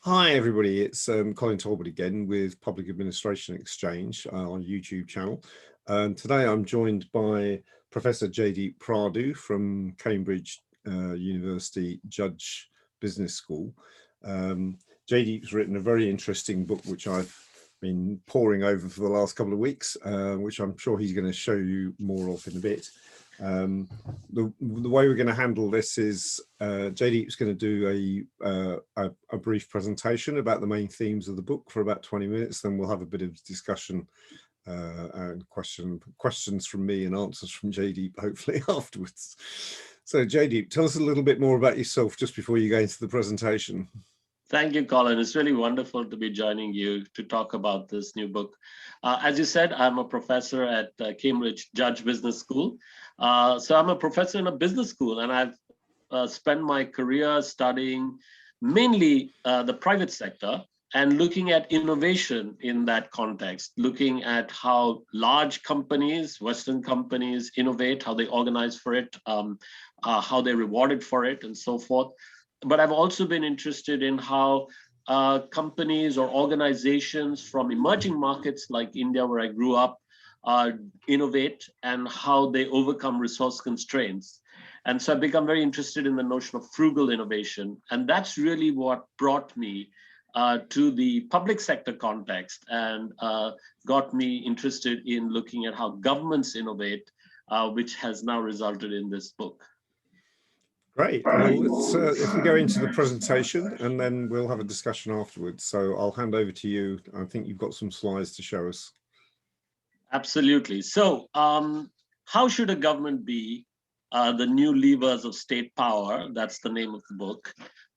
Hi everybody, it's Colin Talbot again with Public Administration Exchange on YouTube channel. Today I'm joined by Professor Jaideep Prabhu from Cambridge University Judge Business School. Jaideep's written a very interesting book which I've been poring over for the last couple of weeks, which I'm sure he's going to show you more of in a bit. The way we're going to handle this is Jaideep's going to do a brief presentation about the main themes of the book for about 20 minutes. Then we'll have a bit of discussion and questions from me and answers from Jaideep hopefully afterwards. So Jaideep, tell us a little bit more about yourself just before you go into the presentation. Thank you, Colin. It's really wonderful to be joining you to talk about this new book. As you said, I'm a professor at Cambridge Judge Business School. So I'm a professor in a business school, and I've spent my career studying mainly the private sector and looking at innovation in that context, looking at how large companies, Western companies, innovate, how they organize for it, how they're rewarded for it, and so forth. But I've also been interested in how companies or organizations from emerging markets like India, where I grew up, innovate and how they overcome resource constraints. And so I've become very interested in the notion of frugal innovation. And that's really what brought me to the public sector context and got me interested in looking at how governments innovate, which has now resulted in this book. Great. Well, let's, if we go into the presentation and then we'll have a discussion afterwards. So I'll hand over to you. I think you've got some slides to show us. Absolutely. So how should a government be? The new levers of state power, that's the name of the book.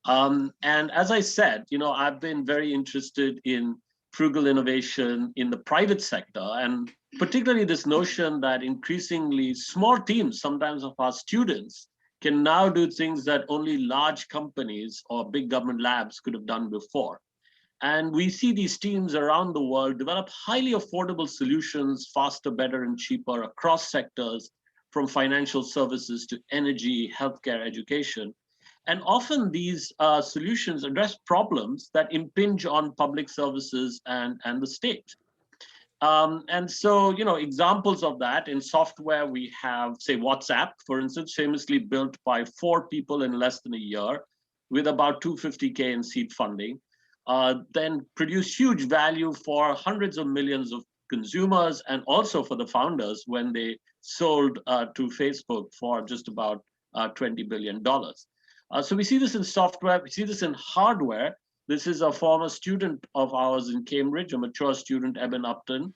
And as I said, I've been very interested in frugal innovation in the private sector, and particularly this notion that increasingly small teams, sometimes of our students, can now do things that only large companies or big government labs could have done before. And we see these teams around the world develop highly affordable solutions, faster, better, and cheaper across sectors, from financial services to energy, healthcare, education. And often these solutions address problems that impinge on public services and the state. And so, examples of that in software, we have, say, WhatsApp, for instance, famously built by 4 people in less than a year with about 250K in seed funding, then produced huge value for hundreds of millions of consumers and also for the founders when they sold to Facebook for just about $20 billion. So we see this in software, we see this in hardware. This is a former student of ours in Cambridge, a mature student, Eben Upton.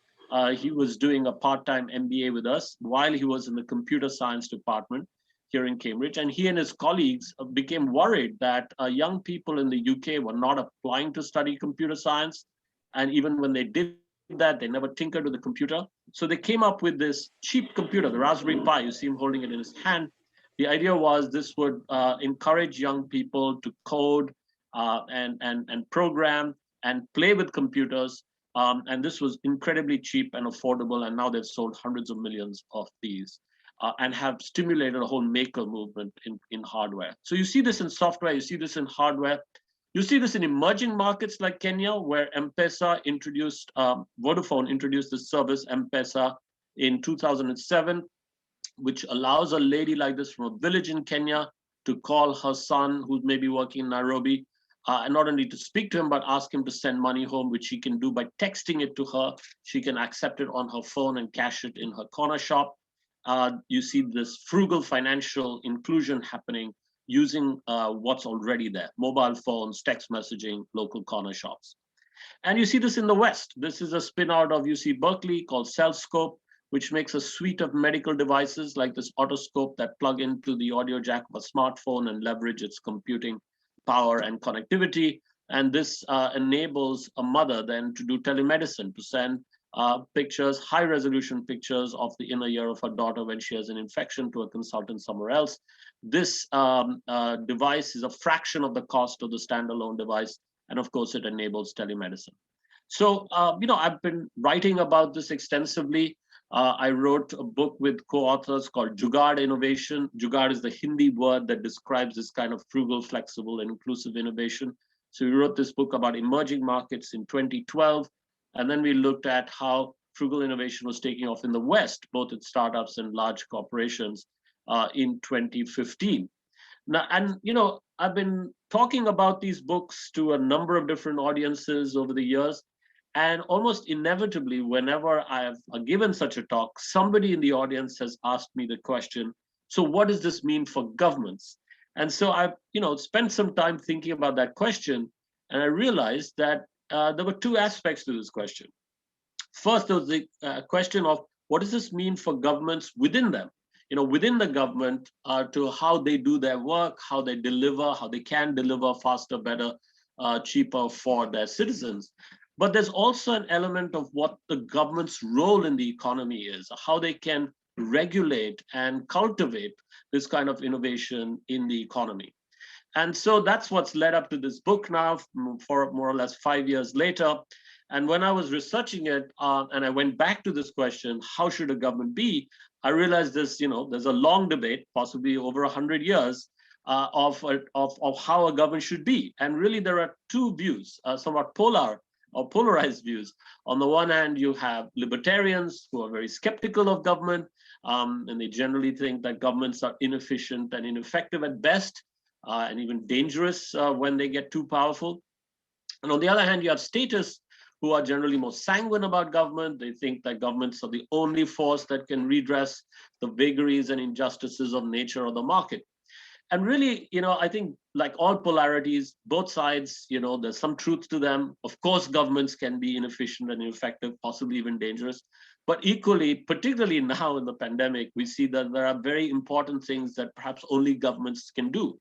He was doing a part-time MBA with us while he was in the computer science department here in Cambridge. And he and his colleagues became worried that young people in the UK were not applying to study computer science. And even when they did that, they never tinkered with the computer. So they came up with this cheap computer, the Raspberry Pi. You see him holding it in his hand. The idea was this would encourage young people to code and program and play with computers. And this was incredibly cheap and affordable. And now they've sold hundreds of millions of these and have stimulated a whole maker movement in hardware. So you see this in software, you see this in hardware. You see this in emerging markets like Kenya, where M-Pesa introduced, Vodafone introduced the service M-Pesa in 2007, which allows a lady like this from a village in Kenya to call her son, who's maybe working in Nairobi, and not only to speak to him, but ask him to send money home, which she can do by texting it to her. She can accept it on her phone and cash it in her corner shop. You see this frugal financial inclusion happening using what's already there: mobile phones, text messaging, local corner shops. And you see this in the West. This is a spin out of UC Berkeley called CellScope, which makes a suite of medical devices like this otoscope that plug into the audio jack of a smartphone and leverage its computing power and connectivity. And this enables a mother then to do telemedicine, to send pictures, high resolution pictures of the inner ear of her daughter when she has an infection to a consultant somewhere else. This device is a fraction of the cost of the standalone device. And of course, it enables telemedicine. So, I've been writing about this extensively. I wrote a book with co-authors called Jugaad Innovation. Jugaad is the Hindi word that describes this kind of frugal, flexible, and inclusive innovation. So we wrote this book about emerging markets in 2012. And then we looked at how frugal innovation was taking off in the West, both in startups and large corporations in 2015. Now, and I've been talking about these books to a number of different audiences over the years. And almost inevitably, whenever I have given such a talk, somebody in the audience has asked me the question, so what does this mean for governments? And so I've spent some time thinking about that question, and I realized that there were two aspects to this question. First, there was the question of what does this mean for governments within them? Within the government, to how they do their work, how they deliver, how they can deliver faster, better, cheaper for their citizens. But there's also an element of what the government's role in the economy is, how they can regulate and cultivate this kind of innovation in the economy. And so that's what's led up to this book now, for more or less 5 years later. And when I was researching it, and I went back to this question, how should a government be? I realized there's a long debate, possibly over 100 years, of how a government should be. And really, there are two views, somewhat polarized views. On the one hand, you have libertarians who are very skeptical of government, and they generally think that governments are inefficient and ineffective at best, and even dangerous when they get too powerful. And on the other hand, you have statists who are generally more sanguine about government. They think that governments are the only force that can redress the vagaries and injustices of nature or the market. And really, I think like all polarities, both sides, there's some truth to them. Of course, governments can be inefficient and ineffective, possibly even dangerous. But equally, particularly now in the pandemic, we see that there are very important things that perhaps only governments can do.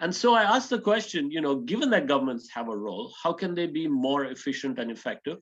And so I asked the question, given that governments have a role, how can they be more efficient and effective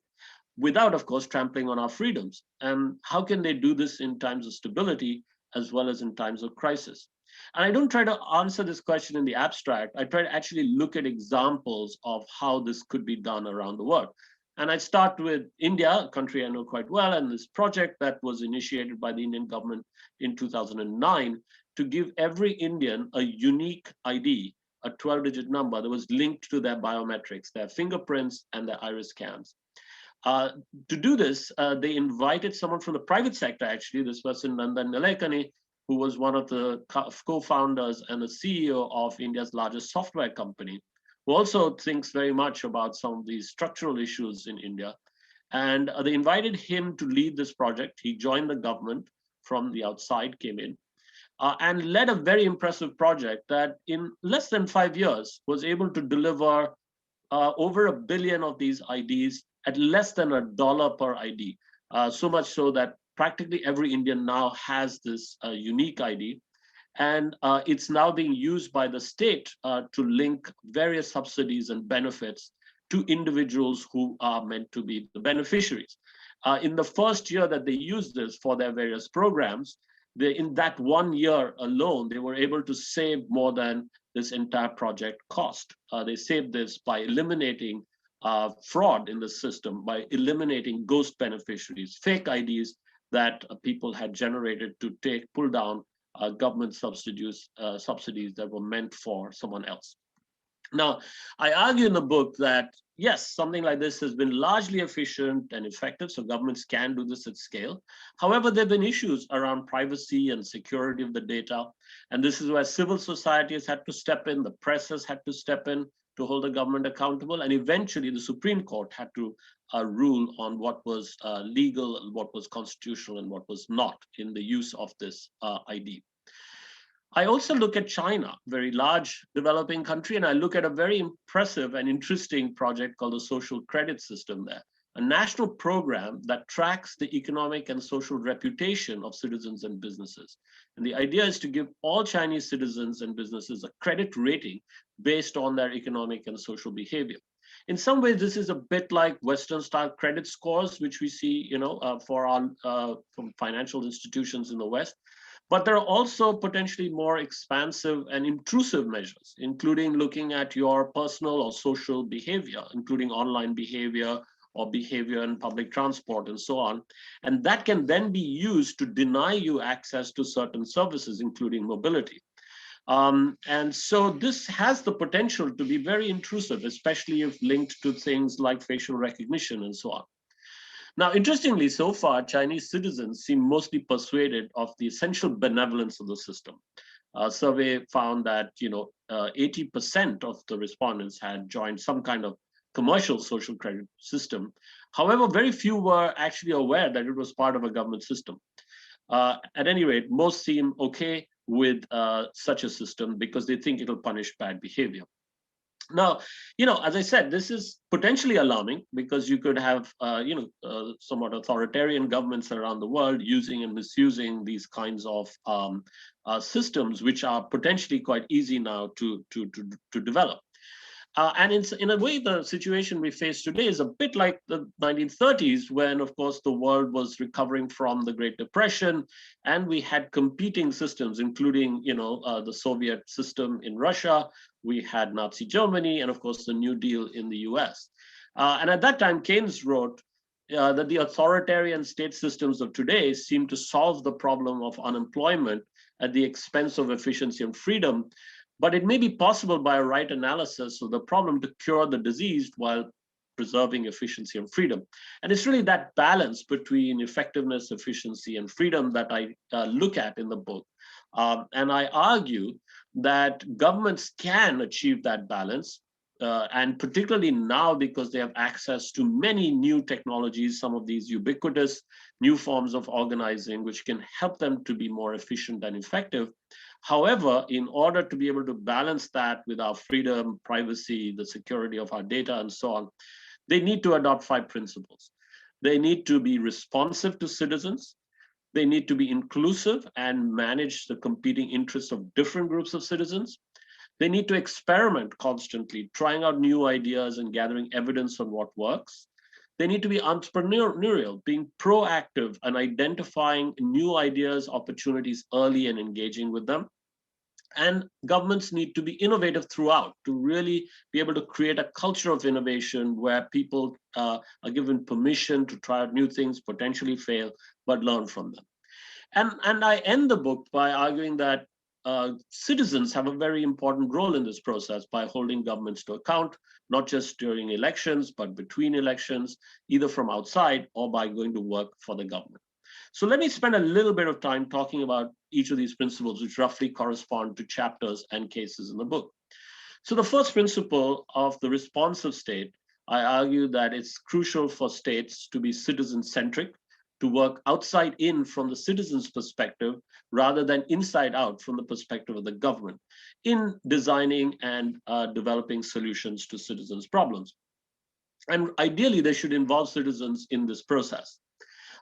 without, of course, trampling on our freedoms? And how can they do this in times of stability as well as in times of crisis? And I don't try to answer this question in the abstract. I try to actually look at examples of how this could be done around the world. And I start with India, a country I know quite well, and this project that was initiated by the Indian government in 2009 to give every Indian a unique ID, a 12-digit number that was linked to their biometrics, their fingerprints and their iris scans. To do this, they invited someone from the private sector, actually, this person, Nandan Nilekani, who was one of the co-founders and the CEO of India's largest software company, who also thinks very much about some of these structural issues in India. And they invited him to lead this project. He joined the government from the outside, came in, and led a very impressive project that in less than 5 years was able to deliver over 1 billion of these IDs at less than $1 per ID. So much so that practically every Indian now has this unique ID. And it's now being used by the state to link various subsidies and benefits to individuals who are meant to be the beneficiaries. In the first year that they used this for their various programs, in that 1 year alone, they were able to save more than this entire project cost. They saved this by eliminating fraud in the system, by eliminating ghost beneficiaries, fake IDs that people had generated to pull down government subsidies that were meant for someone else. Now, I argue in the book that, yes, something like this has been largely efficient and effective, so governments can do this at scale. However, there have been issues around privacy and security of the data, and this is where civil society has had to step in, the press has had to step in to hold the government accountable, and eventually the Supreme Court had to rule on what was legal, what was constitutional, and what was not in the use of this ID. I also look at China, very large developing country, and I look at a very impressive and interesting project called the Social Credit System there, a national program that tracks the economic and social reputation of citizens and businesses. And the idea is to give all Chinese citizens and businesses a credit rating based on their economic and social behavior. In some ways, this is a bit like Western-style credit scores, which we see, from financial institutions in the West. But there are also potentially more expansive and intrusive measures, including looking at your personal or social behavior, including online behavior or behavior in public transport and so on. And that can then be used to deny you access to certain services, including mobility. And so this has the potential to be very intrusive, especially if linked to things like facial recognition and so on. Now, interestingly, so far, Chinese citizens seem mostly persuaded of the essential benevolence of the system. A survey found that 80% of the respondents had joined some kind of commercial social credit system. However, very few were actually aware that it was part of a government system. At any rate, most seem okay with such a system because they think it'll punish bad behavior. Now, as I said, this is potentially alarming because you could have, somewhat authoritarian governments around the world using and misusing these kinds of systems, which are potentially quite easy now to develop. And in a way, the situation we face today is a bit like the 1930s, when, of course, the world was recovering from the Great Depression, and we had competing systems, including, the Soviet system in Russia, we had Nazi Germany, and of course, the New Deal in the US. And at that time, Keynes wrote that the authoritarian state systems of today seem to solve the problem of unemployment at the expense of efficiency and freedom. But it may be possible by a right analysis of the problem to cure the disease while preserving efficiency and freedom. And it's really that balance between effectiveness, efficiency, and freedom that I look at in the book. And I argue that governments can achieve that balance. And particularly now, because they have access to many new technologies, some of these ubiquitous new forms of organizing, which can help them to be more efficient and effective. However, in order to be able to balance that with our freedom, privacy, the security of our data, and so on, they need to adopt 5 principles. They need to be responsive to citizens. They need to be inclusive and manage the competing interests of different groups of citizens. They need to experiment constantly, trying out new ideas and gathering evidence on what works. They need to be entrepreneurial, being proactive and identifying new ideas, opportunities early and engaging with them. And governments need to be innovative throughout to really be able to create a culture of innovation where people are given permission to try out new things, potentially fail, but learn from them. And I end the book by arguing that citizens have a very important role in this process by holding governments to account, not just during elections, but between elections, either from outside or by going to work for the government. So let me spend a little bit of time talking about each of these principles, which roughly correspond to chapters and cases in the book. So the first principle of the responsive state, I argue that it's crucial for states to be citizen-centric, to work outside in from the citizen's perspective, rather than inside out from the perspective of the government, in designing and developing solutions to citizens' problems. And ideally, they should involve citizens in this process.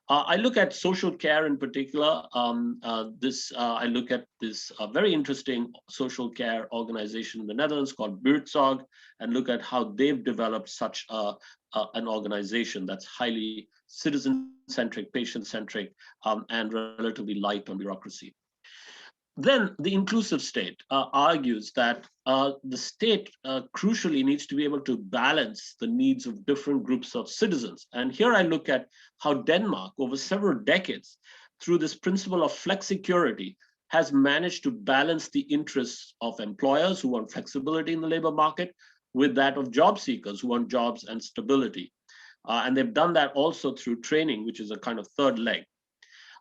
I look at social care in particular. I look at this very interesting social care organization in the Netherlands called Buurtzorg, and look at how they've developed such an organization that's highly citizen-centric, patient-centric, and relatively light on bureaucracy. Then the inclusive state argues that the state crucially needs to be able to balance the needs of different groups of citizens. And here I look at how Denmark, over several decades, through this principle of flexicurity, has managed to balance the interests of employers who want flexibility in the labor market with that of job seekers who want jobs and stability. And they've done that also through training, which is a kind of third leg.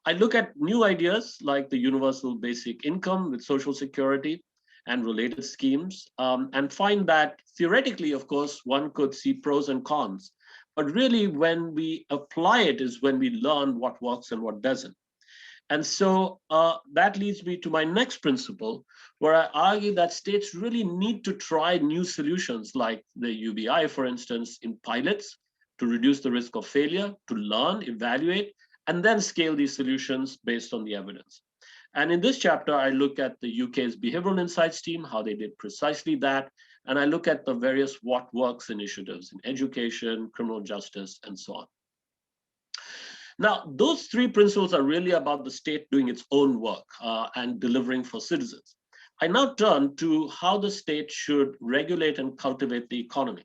I look at new ideas like the universal basic income with social security and related schemes, and find that theoretically, of course, one could see pros and cons. But really, when we apply it is when we learn what works and what doesn't. And so that leads me to my next principle, where I argue that states really need to try new solutions like the UBI, for instance, in pilots to reduce the risk of failure, to learn, evaluate, and then scale these solutions based on the evidence. And in this chapter, I look at the UK's Behavioral Insights team, how they did precisely that. And I look at the various What Works initiatives in education, criminal justice, and so on. Now, those 3 principles are really about the state doing its own work and delivering for citizens. I now turn to how the state should regulate and cultivate the economy.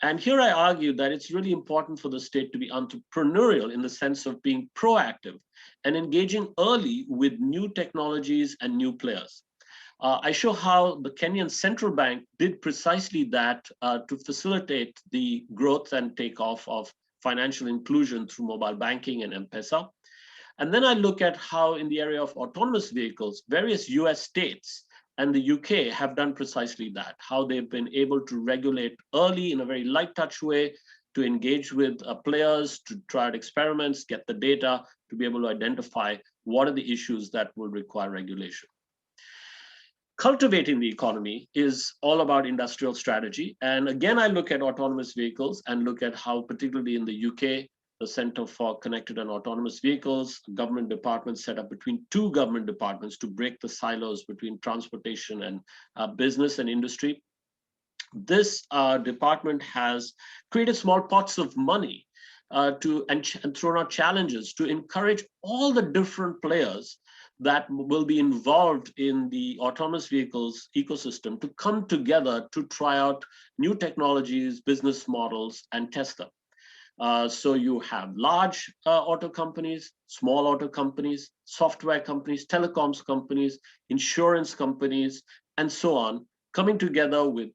And here I argue that it's really important for the state to be entrepreneurial in the sense of being proactive and engaging early with new technologies and new players. I show how the Kenyan Central Bank did precisely that to facilitate the growth and takeoff of financial inclusion through mobile banking and M-Pesa. And then I look at how in the area of autonomous vehicles, various US states and the UK have done precisely that, how they've been able to regulate early in a very light touch way, to engage with players, to try out experiments, get the data, to be able to identify what are the issues that will require regulation. Cultivating the economy is all about industrial strategy. And again, I look at autonomous vehicles and look at how, particularly in the UK, the Center for Connected and Autonomous Vehicles, government departments set up between two government departments to break the silos between transportation and business and industry. This department has created small pots of money and thrown out challenges to encourage all the different players that will be involved in the autonomous vehicles ecosystem to come together to try out new technologies, business models, and test them. So you have large auto companies, small auto companies, software companies, telecoms companies, insurance companies, and so on, coming together with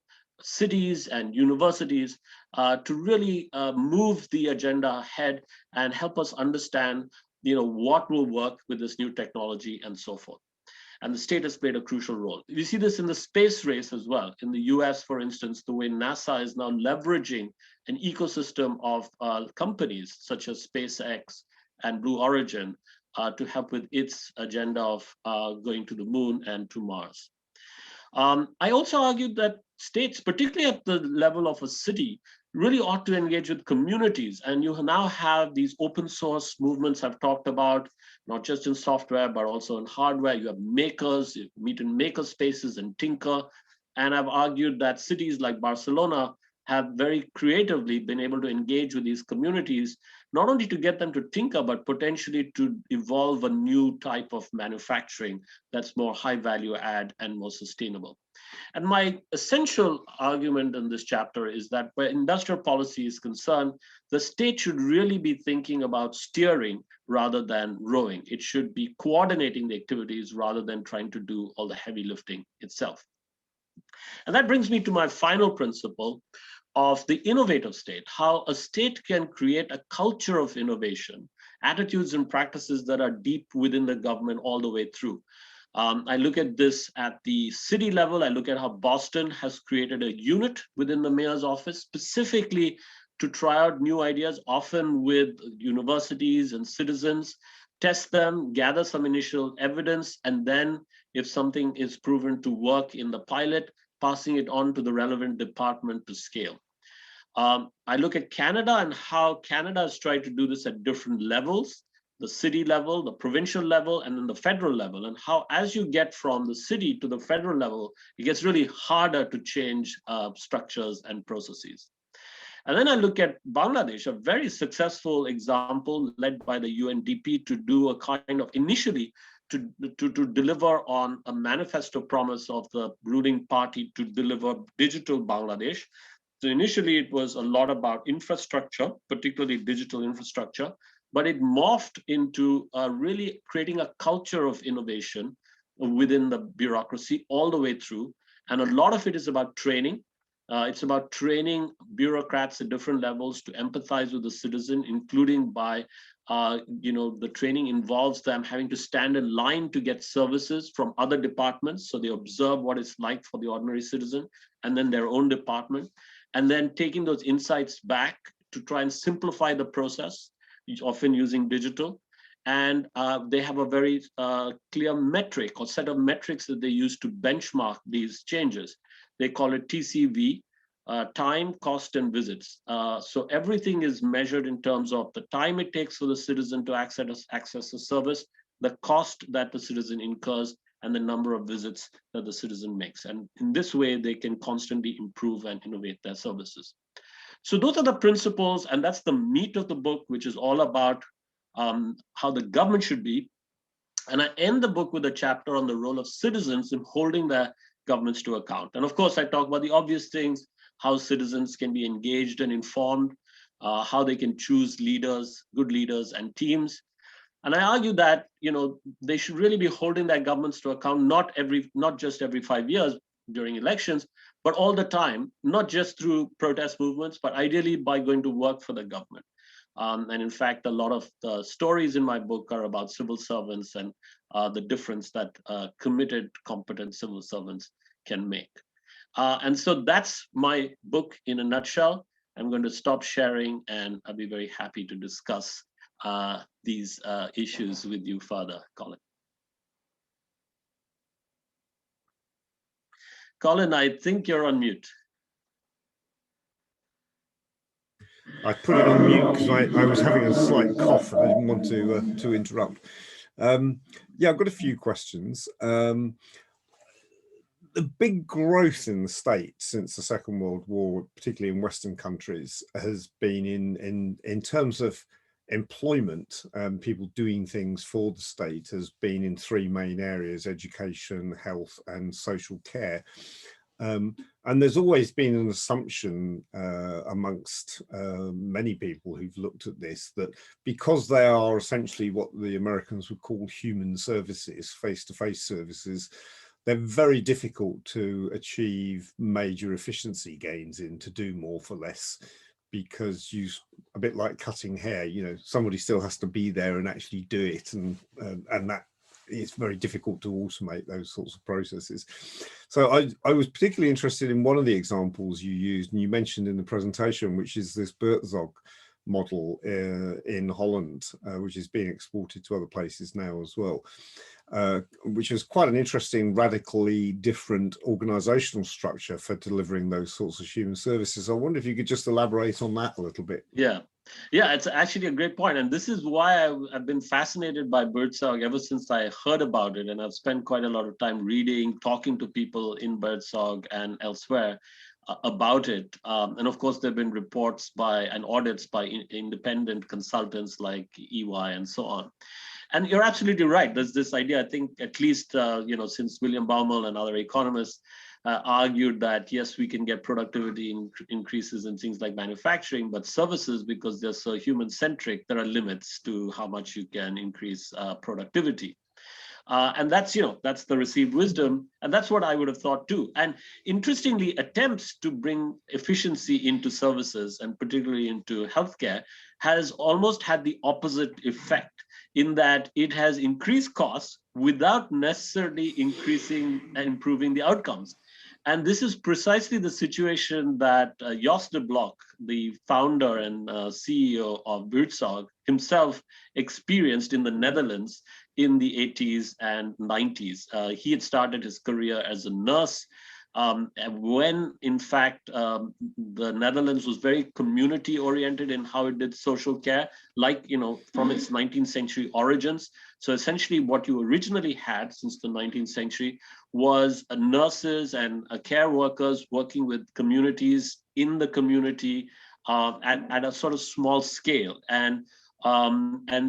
cities and universities to really move the agenda ahead and help us understand, what will work with this new technology and so forth. And the state has played a crucial role. We see this in the space race as well. In the US, for instance, the way NASA is now leveraging an ecosystem of companies such as SpaceX and Blue Origin to help with its agenda of going to the moon and to Mars. I also argued that states, particularly at the level of a city, really ought to engage with communities. And you now have these open source movements I've talked about, not just in software, but also in hardware. You have makers, you meet in maker spaces and tinker. And I've argued that cities like Barcelona have very creatively been able to engage with these communities, not only to get them to tinker, but potentially to evolve a new type of manufacturing that's more high value add and more sustainable. And my essential argument in this chapter is that where industrial policy is concerned, the state should really be thinking about steering rather than rowing. It should be coordinating the activities rather than trying to do all the heavy lifting itself. And that brings me to my final principle of the innovative state, how a state can create a culture of innovation, attitudes and practices that are deep within the government all the way through. I look at this at the city level. I look at how Boston has created a unit within the mayor's office specifically to try out new ideas, often with universities and citizens, test them, gather some initial evidence, and then if something is proven to work in the pilot, passing it on to the relevant department to scale. I look at Canada and how Canada has tried to do this at different levels, the city level, the provincial level, and then the federal level, and how as you get from the city to the federal level, it gets really harder to change structures and processes. And then I look at Bangladesh, a very successful example led by the UNDP to do a kind of initially to deliver on a manifesto promise of the ruling party to deliver digital Bangladesh. So initially it was a lot about infrastructure, particularly digital infrastructure, but it morphed into really creating a culture of innovation within the bureaucracy all the way through. And a lot of it is about training. It's about training bureaucrats at different levels to empathize with the citizen, including by, the training involves them having to stand in line to get services from other departments. So they observe what it's like for the ordinary citizen and then their own department, and then taking those insights back to try and simplify the process, often using digital. And they have a very clear metric or set of metrics that they use to benchmark these changes. They call it TCV, time, cost, and visits. So everything is measured in terms of the time it takes for the citizen to access a service, the cost that the citizen incurs, and the number of visits that the citizen makes. And in this way, they can constantly improve and innovate their services. So those are the principles, and that's the meat of the book, which is all about how the government should be. And I end the book with a chapter on the role of citizens in holding their governments to account. And of course, I talk about the obvious things, how citizens can be engaged and informed, how they can choose leaders, good leaders and teams. And I argue that, they should really be holding their governments to account, not just every 5 years during elections, but all the time, not just through protest movements, but ideally by going to work for the government. And in fact, a lot of the stories in my book are about civil servants and the difference that committed, competent civil servants can make. And so that's my book in a nutshell. I'm going to stop sharing, and I'll be very happy to discuss these issues with you further, Colin. Colin, I think you're on mute. I put it on mute because I was having a slight cough and I didn't want to interrupt. Yeah, I've got a few questions. The big growth in the state since the Second World War, particularly in Western countries, has been in terms of employment. People doing things for the state has been in three main areas: education, health, and social care. And there's always been an assumption amongst many people who've looked at this that because they are essentially what the Americans would call human services, face-to-face services, they're very difficult to achieve major efficiency gains in, to do more for less, because a bit like cutting hair, somebody still has to be there and actually do it, and that it's very difficult to automate those sorts of processes. So I was particularly interested in one of the examples you used and you mentioned in the presentation, which is this Buurtzorg model in Holland, which is being exported to other places now as well, which is quite an interesting, radically different organizational structure for delivering those sorts of human services. I wonder if you could just elaborate on that a little bit. Yeah, it's actually a great point. And this is why I've been fascinated by Buurtzorg ever since I heard about it. And I've spent quite a lot of time reading, talking to people in Buurtzorg and elsewhere about it. And of course, there have been reports and audits by independent consultants like EY and so on. And you're absolutely right. There's this idea, I think, at least, since William Baumol and other economists argued that, yes, we can get productivity increases in things like manufacturing, but services, because they're so human-centric, there are limits to how much you can increase productivity. And that's the received wisdom. And that's what I would have thought too. And interestingly, attempts to bring efficiency into services, and particularly into healthcare, has almost had the opposite effect, in that it has increased costs without necessarily increasing and improving the outcomes. And this is precisely the situation that Jos de Blok, the founder and CEO of Buurtzorg, himself experienced in the Netherlands in the 80s and 90s. He had started his career as a nurse when, in fact, the Netherlands was very community oriented in how it did social care, like, from its 19th century origins. So essentially what you originally had since the 19th century was nurses and care workers working with communities in the community at a sort of small scale. And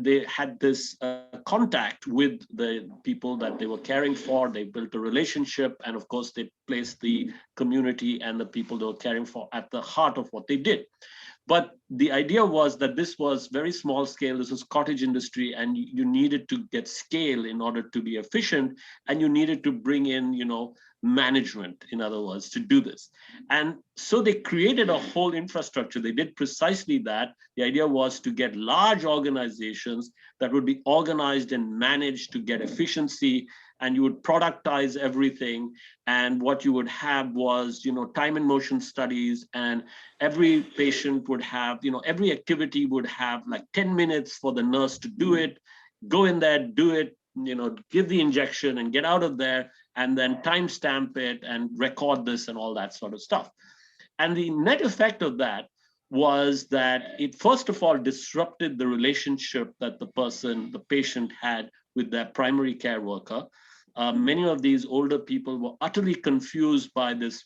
they had this contact with the people that they were caring for. They built a relationship, and of course they placed the community and the people they were caring for at the heart of what they did. But the idea was that this was very small scale. This was cottage industry, and you needed to get scale in order to be efficient, and you needed to bring in, management, in other words, to do this. And so they created a whole infrastructure. They did precisely that. The idea was to get large organizations that would be organized and managed to get efficiency, and you would productize everything. And what you would have was, time and motion studies, and every patient would have, every activity would have like 10 minutes for the nurse to do it, go in there, do it, give the injection and get out of there, and then timestamp it and record this and all that sort of stuff. And the net effect of that was that it, first of all, disrupted the relationship that the patient had with their primary care worker. Many of these older people were utterly confused by this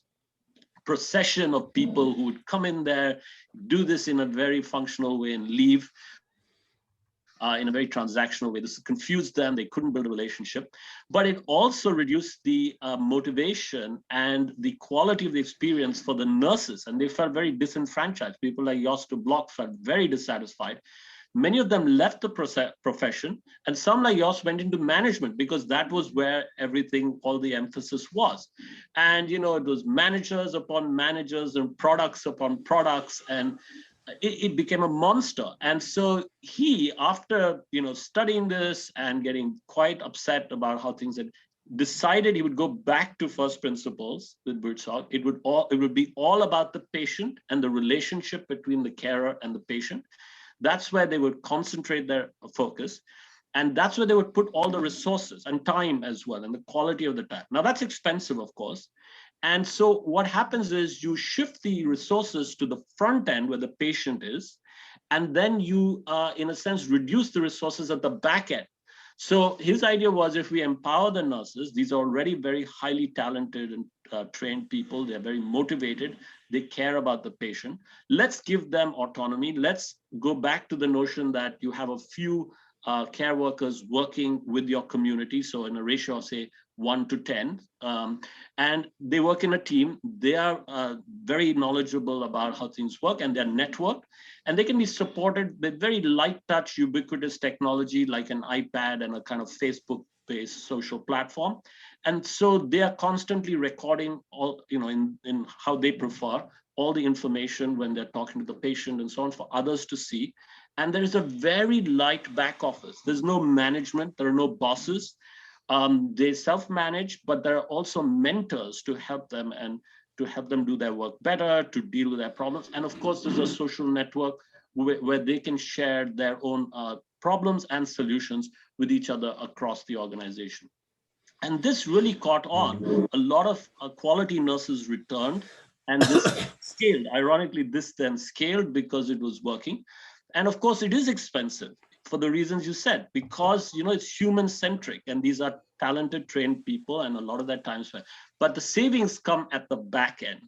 procession of people who would come in there, do this in a very functional way and leave in a very transactional way. This confused them. They couldn't build a relationship. But it also reduced the motivation and the quality of the experience for the nurses, and they felt very disenfranchised. People like Jos de Blok felt very dissatisfied. Many of them left the profession, and some like yours went into management because that was where everything, all the emphasis was. And it was managers upon managers and products upon products, and it became a monster. And so he, after studying this and getting quite upset about how things had, decided he would go back to first principles with Birdsong. It would be all about the patient and the relationship between the carer and the patient. That's where they would concentrate their focus. And that's where they would put all the resources and time as well, and the quality of the time. Now, that's expensive, of course. And so what happens is you shift the resources to the front end where the patient is, and then you, in a sense, reduce the resources at the back end. So his idea was, if we empower the nurses, these are already very highly talented and trained people, they're very motivated, they care about the patient. Let's give them autonomy. Let's go back to the notion that you have a few care workers working with your community. So in a ratio of, say, 1 to 10, and they work in a team. They are very knowledgeable about how things work, and they're networked, and they can be supported with very light touch, ubiquitous technology like an iPad and a kind of Facebook-based social platform. And so they are constantly recording all, in how they prefer, all the information when they're talking to the patient and so on for others to see. And there is a very light back office. There's no management, there are no bosses. They self-manage, but there are also mentors to help them and to help them do their work better, to deal with their problems. And of course, there's a social network where they can share their own problems and solutions with each other across the organization. And this really caught on. A lot of quality nurses returned, and this scaled. Ironically, this then scaled because it was working. And of course, it is expensive for the reasons you said, because it's human centric, and these are talented, trained people, and a lot of that time spent. But the savings come at the back end.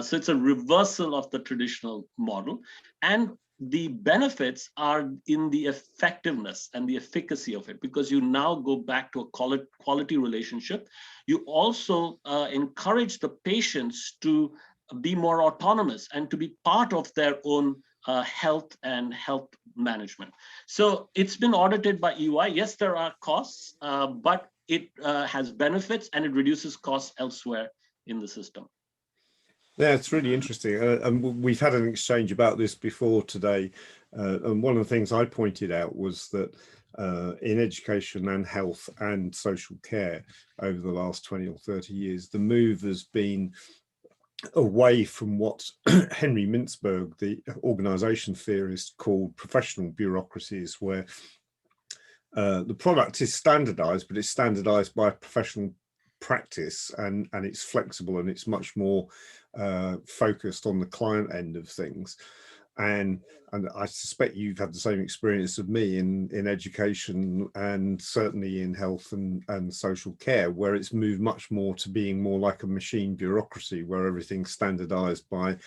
So it's a reversal of the traditional model. And the benefits are in the effectiveness and the efficacy of it, because you now go back to a quality relationship. You also encourage the patients to be more autonomous and to be part of their own health and health management. So it's been audited by EY. Yes, there are costs, but it has benefits, and it reduces costs elsewhere in the system. Yeah, it's really interesting. And we've had an exchange about this before today. And one of the things I pointed out was that in education and health and social care over the last 20 or 30 years, the move has been away from what Henry Mintzberg, the organization theorist, called professional bureaucracies, where the product is standardized, but it's standardized by professional practice, and it's flexible, and it's much more focused on the client end of things. And I suspect you've had the same experience of me in education, and certainly in health and social care, where it's moved much more to being more like a machine bureaucracy, where everything's standardized by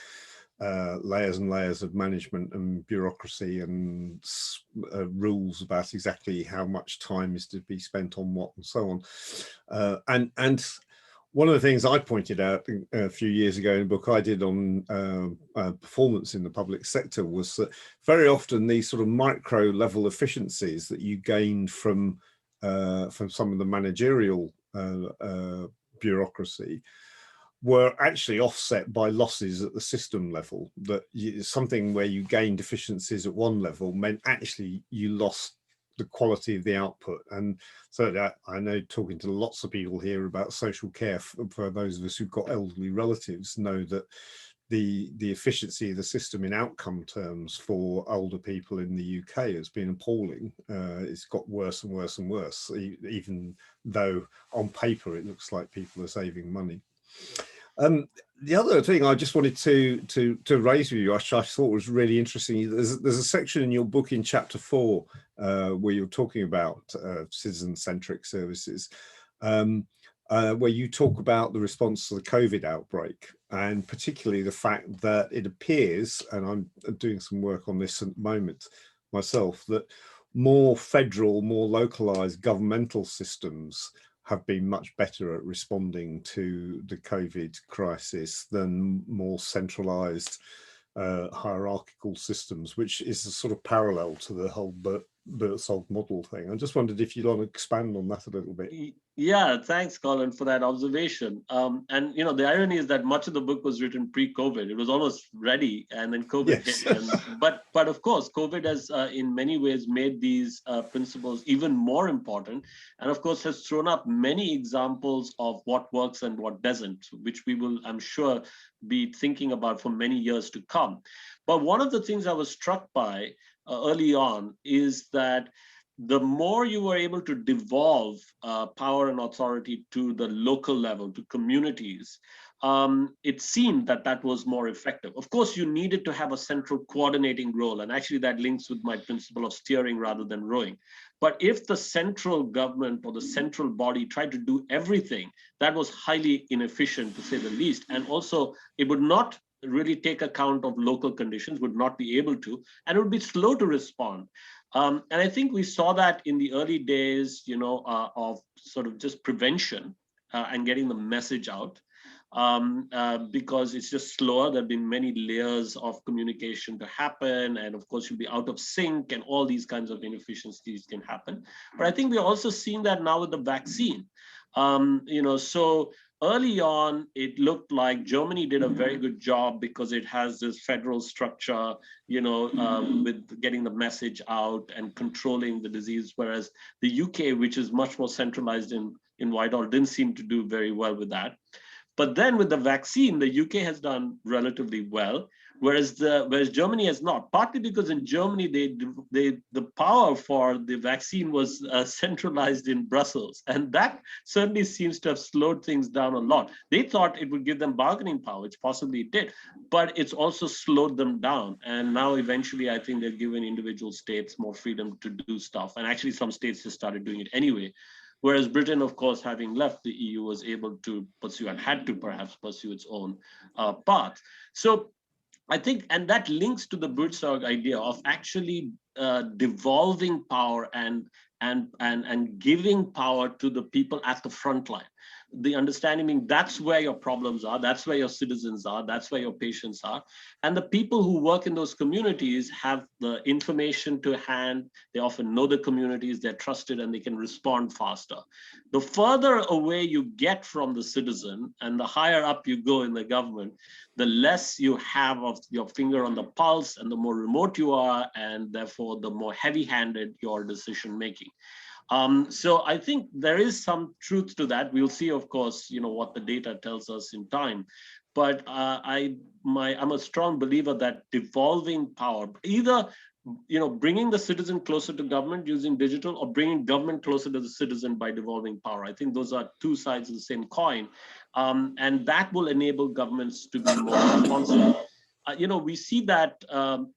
layers and layers of management and bureaucracy and rules about exactly how much time is to be spent on what and so on. And one of the things I pointed out a few years ago in a book I did on performance in the public sector was that very often these sort of micro level efficiencies that you gained from some of the managerial bureaucracy were actually offset by losses at the system level. That something where you gained efficiencies at one level meant actually you lost the quality of the output. And so I know, talking to lots of people here about social care, for those of us who've got elderly relatives, know that the efficiency of the system in outcome terms for older people in the UK has been appalling. It's got worse and worse and worse, even though on paper it looks like people are saving money. The other thing I just wanted to raise with you, which I thought was really interesting, there's a section in your book in chapter 4 where you're talking about citizen-centric services, where you talk about the response to the COVID outbreak, and particularly the fact that it appears, and I'm doing some work on this at the moment myself, that more federal, more localized governmental systems have been much better at responding to the COVID crisis than more centralized hierarchical systems, which is a sort of parallel to the whole Berthold model thing. I just wondered if you'd want to expand on that a little bit. Yeah, thanks, Colin, for that observation. And the irony is that much of the book was written pre-COVID. It was almost ready, and then COVID Yes. hit. But of course, COVID has, in many ways, made these principles even more important, and of course, has thrown up many examples of what works and what doesn't, which we will, I'm sure, be thinking about for many years to come. But one of the things I was struck by early on is that the more you were able to devolve power and authority to the local level, to communities, it seemed that that was more effective. Of course, you needed to have a central coordinating role, and actually that links with my principle of steering rather than rowing. But if the central government or the central body tried to do everything, that was highly inefficient, to say the least. And also, it would not really take account of local conditions, would not be able to, and it would be slow to respond. And I think we saw that in the early days, of sort of just prevention and getting the message out, because it's just slower. There have been many layers of communication to happen, and of course, you'll be out of sync, and all these kinds of inefficiencies can happen. But I think we're also seeing that now with the vaccine. So early on, it looked like Germany did a very good job because it has this federal structure, with getting the message out and controlling the disease, whereas the UK, which is much more centralized in Whitehall, didn't seem to do very well with that. But then with the vaccine, the UK has done relatively well, whereas Germany has not. Partly because in Germany, the power for the vaccine was centralized in Brussels, and that certainly seems to have slowed things down a lot. They thought it would give them bargaining power, which possibly it did, but it's also slowed them down. And now, eventually, I think they're giving individual states more freedom to do stuff, and actually, some states just started doing it anyway. Whereas Britain, of course, having left the EU, was able to pursue and had to perhaps pursue its own path. So I think, and that links to the Buurtzorg idea of actually devolving power and giving power to the people at the front line. The understanding being that's where your problems are, that's where your citizens are, that's where your patients are. And the people who work in those communities have the information to hand. They often know the communities, they're trusted, and they can respond faster. The further away you get from the citizen and the higher up you go in the government, the less you have of your finger on the pulse, and the more remote you are, and therefore the more heavy-handed your decision making. So I think there is some truth to that. We'll see, of course, what the data tells us in time. But I'm a strong believer that devolving power, either bringing the citizen closer to government using digital, or bringing government closer to the citizen by devolving power. I think those are two sides of the same coin, and that will enable governments to be more responsive. We see that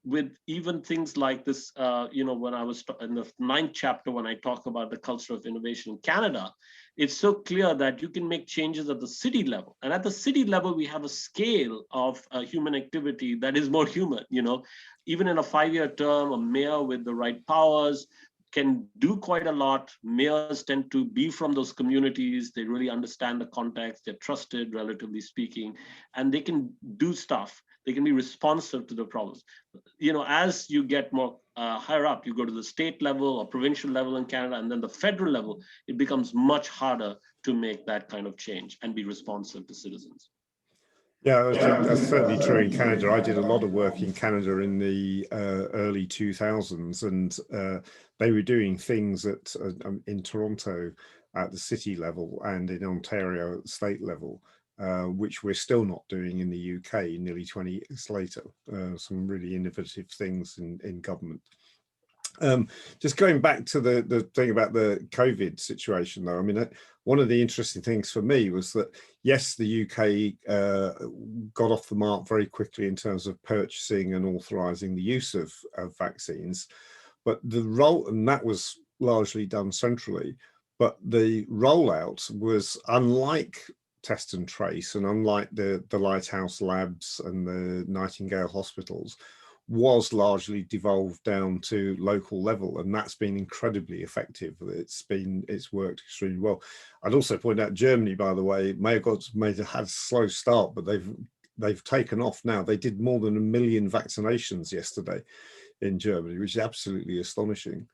with even things like this, when I was in the 9th chapter, when I talk about the culture of innovation in Canada, it's so clear that you can make changes at the city level. And at the city level, we have a scale of human activity that is more human. Even in a 5-year term, a mayor with the right powers can do quite a lot. Mayors tend to be from those communities. They really understand the context. They're trusted, relatively speaking, and they can do stuff. They can be responsive to the problems. As you get more higher up, you go to the state level or provincial level in Canada, and then the federal level, it becomes much harder to make that kind of change and be responsive to citizens. Yeah, that's certainly true in Canada. I did a lot of work in Canada in the early 2000s, and they were doing things in Toronto at the city level and in Ontario at the state level, which we're still not doing in the UK nearly 20 years later. Some really innovative things in government. Just going back to the thing about the COVID situation, though, I mean, one of the interesting things for me was that, yes, the UK got off the mark very quickly in terms of purchasing and authorising the use of vaccines, but and that was largely done centrally, but the rollout was unlike test and trace, and unlike the Lighthouse labs and the Nightingale hospitals, was largely devolved down to local level, and that's been incredibly effective. It's worked extremely well. I'd also point out Germany, by the way, may have had a slow start, but they've they've taken off now. They did more than 1 million vaccinations yesterday in Germany, which is absolutely astonishing.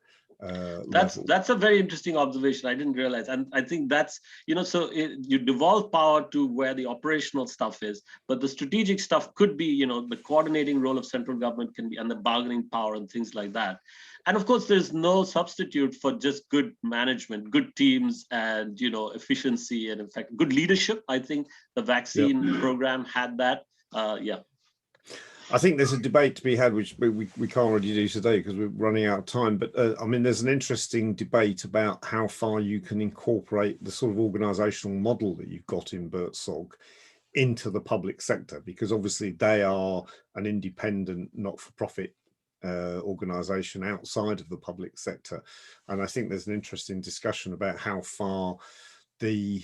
Level. That's a very interesting observation. I didn't realize, and I think that's, so you devolve power to where the operational stuff is, but the strategic stuff could be, the coordinating role of central government can be, and the bargaining power and things like that. And of course, there's no substitute for just good management, good teams, and efficiency, and in fact, good leadership. I think the vaccine program had that. Yeah. I think there's a debate to be had, which we can't really do today because we're running out of time. But I mean, there's an interesting debate about how far you can incorporate the sort of organizational model that you've got in Buurtzorg into the public sector, because obviously they are an independent, not-for-profit organization outside of the public sector. And I think there's an interesting discussion about how far the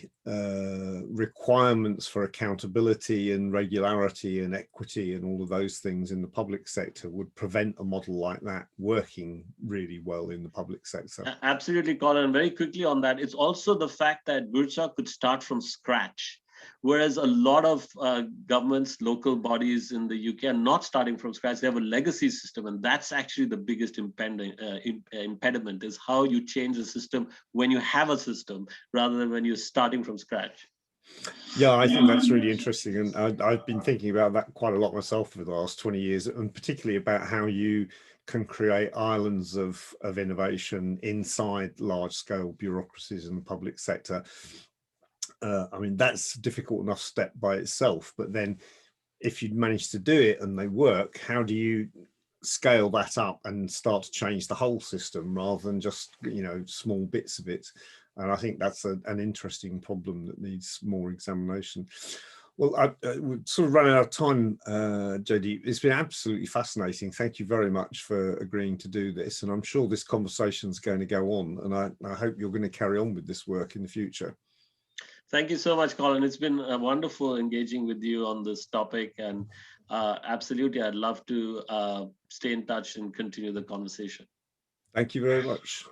requirements for accountability and regularity and equity and all of those things in the public sector would prevent a model like that working really well in the public sector. Absolutely, Colin. Very quickly on that, it's also the fact that Buurtzorg could start from scratch, whereas a lot of governments, local bodies in the UK are not starting from scratch. They have a legacy system, and that's actually the biggest impediment, is how you change the system when you have a system rather than when you're starting from scratch. Yeah, I think that's really interesting, and I've been thinking about that quite a lot myself for the last 20 years, and particularly about how you can create islands of innovation inside large-scale bureaucracies in the public sector. I mean, that's a difficult enough step by itself, but then if you manage to do it and they work, how do you scale that up and start to change the whole system rather than just, small bits of it? And I think that's an interesting problem that needs more examination. Well, we've sort of run out of time, Jaideep. It's been absolutely fascinating. Thank you very much for agreeing to do this. And I'm sure this conversation is going to go on, and I hope you're going to carry on with this work in the future. Thank you so much, Colin. It's been wonderful engaging with you on this topic, and absolutely, I'd love to stay in touch and continue the conversation. Thank you very much.